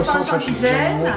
croissants en tisane.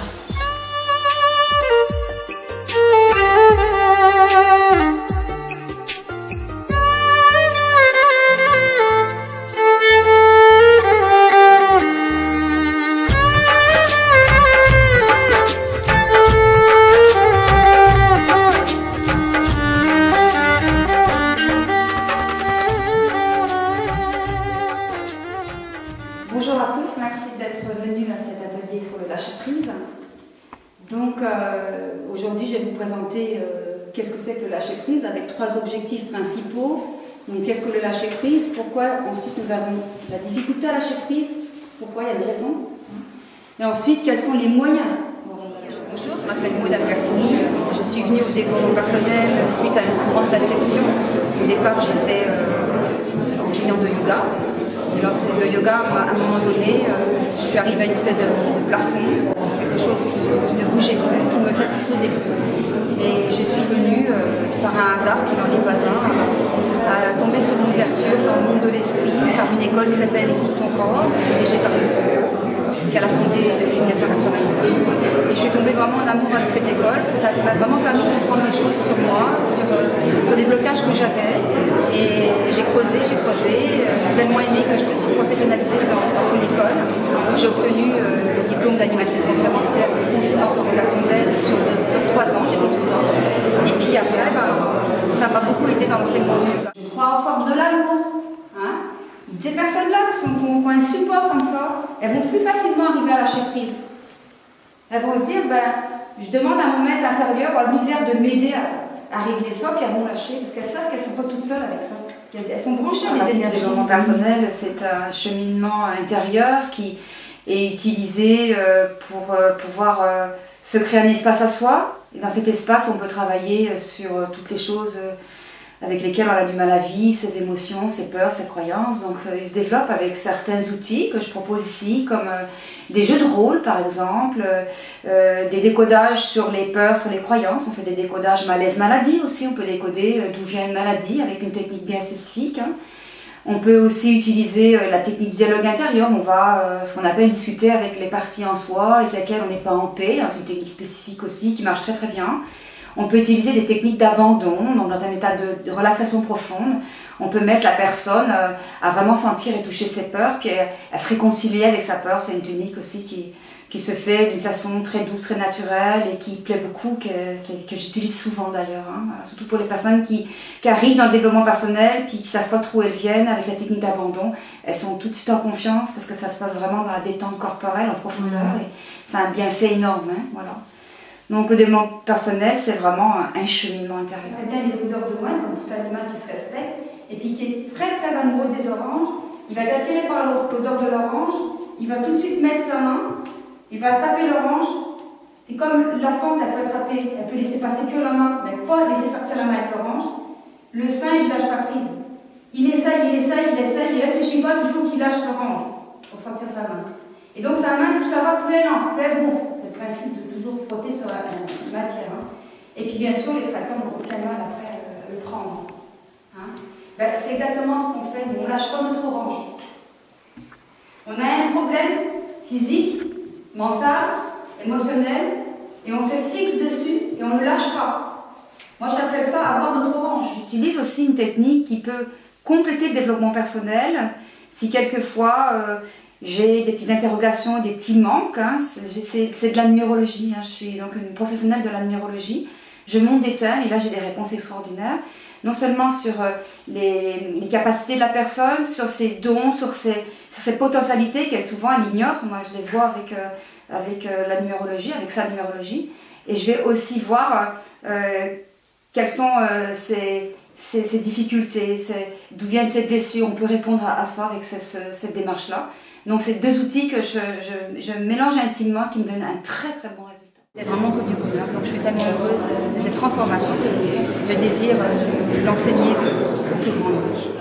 Bonjour à tous, merci d'être venus à cet atelier sur le lâcher-prise. Donc aujourd'hui je vais vous présenter qu'est-ce que c'est que le lâcher-prise avec 3 objectifs principaux. Donc qu'est-ce que le lâcher-prise, pourquoi ensuite nous avons la difficulté à lâcher-prise, pourquoi il y a des raisons. Et ensuite quels sont les moyens. Bonjour, je m'appelle Maud Albertini, je suis venue au développement personnel suite à une grande réflexion. Au départ j'étais enseignante de yoga. Et alors, le yoga, à un moment donné, je suis arrivée à une espèce de plafond, quelque chose qui ne bougeait plus, qui ne me satisfaisait plus. Et je suis venue, par un hasard qui n'en est pas un, à tomber sur une ouverture dans le monde de l'esprit par une école qui s'appelle Écoute ton corps, dirigée par l'esprit, qu'elle a fondée depuis 1982. Et je suis tombée vraiment en amour avec cette école. Ça m'a vraiment permis de comprendre des choses sur moi, sur des blocages que j'avais. Et j'ai creusé, j'ai tellement aimé que je me suis professionnalisée dans son école. J'ai obtenu le diplôme d'animatrice conférencière, consultante en relation d'aide sur 3 ans, j'ai fait tout ça. Et puis après, ça m'a beaucoup aidé dans l'enseignement du yoga. Je crois en force de l'amour. Hein? Ces personnes-là qui ont un support comme ça, elles vont plus facilement arriver à lâcher prise. Elles vont se dire, je demande à mon maître intérieur, à l'univers de m'aider à régler ça, puis elles vont lâcher, parce qu'elles savent qu'elles ne sont pas toutes seules avec ça. Elles sont branchées à les énergies. Le développement personnel, c'est un cheminement intérieur qui est utilisé pour pouvoir se créer un espace à soi. Et dans cet espace, on peut travailler sur toutes les choses avec lesquelles on a du mal à vivre, ses émotions, ses peurs, ses croyances. Donc il se développe avec certains outils que je propose ici, comme des jeux de rôle par exemple, des décodages sur les peurs, sur les croyances. On fait des décodages malaise-maladie aussi, on peut décoder d'où vient une maladie avec une technique bien spécifique. Hein. On peut aussi utiliser la technique dialogue intérieur, on va ce qu'on appelle discuter avec les parties en soi avec lesquelles on n'est pas en paix. C'est une technique spécifique aussi qui marche très très bien. On peut utiliser des techniques d'abandon, donc dans un état de relaxation profonde. On peut mettre la personne à vraiment sentir et toucher ses peurs, puis à se réconcilier avec sa peur. C'est une technique aussi qui se fait d'une façon très douce, très naturelle et qui plaît beaucoup, que j'utilise souvent d'ailleurs. Hein. Surtout pour les personnes qui arrivent dans le développement personnel, puis qui ne savent pas trop où elles viennent avec la technique d'abandon. Elles sont tout de suite en confiance parce que ça se passe vraiment dans la détente corporelle, en profondeur. Et c'est un bienfait énorme. Hein, voilà. Donc le développement personnel, c'est vraiment un cheminement intérieur. Il y a bien les odeurs de moine, comme tout animal qui se respecte, et puis qui est très très amoureux des oranges. Il va être attiré par l'odeur de l'orange, il va tout de suite mettre sa main, il va attraper l'orange, et comme la fente, elle peut attraper, elle peut laisser passer que la main, mais pas laisser sortir la main avec l'orange, le singe ne lâche pas prise. Il essaye, il réfléchit pas qu'il faut qu'il lâche l'orange pour sortir sa main. Et donc sa main, plus ça va, plus elle enfle, plus elle gonfle. C'est le principe de toujours frotter sur la matière. Hein. Et puis bien sûr, les traqueurs n'ont aucun mal après le prendre. Hein. C'est exactement ce qu'on fait, nous, on ne lâche pas notre orange. On a un problème physique, mental, émotionnel, et on se fixe dessus et on ne lâche pas. Moi j'appelle ça avoir notre orange. J'utilise aussi une technique qui peut compléter le développement personnel. Si quelquefois j'ai des petites interrogations, des petits manques, hein, c'est de la numérologie. Hein, je suis donc une professionnelle de la numérologie. Je monte des thèmes et là j'ai des réponses extraordinaires. Non seulement sur les capacités de la personne, sur ses dons, sur ses potentialités qu'elle souvent elle ignore. Moi je les vois avec la numérologie, avec sa numérologie. Et je vais aussi voir quelles sont ses difficultés, d'où viennent ses blessures. On peut répondre à ça avec cette démarche-là. Donc c'est 2 outils que je mélange intimement qui me donnent un très très bon résultat. C'est vraiment que du bonheur, donc je suis tellement heureuse de cette transformation que je désire l'enseigner au plus grand nombre.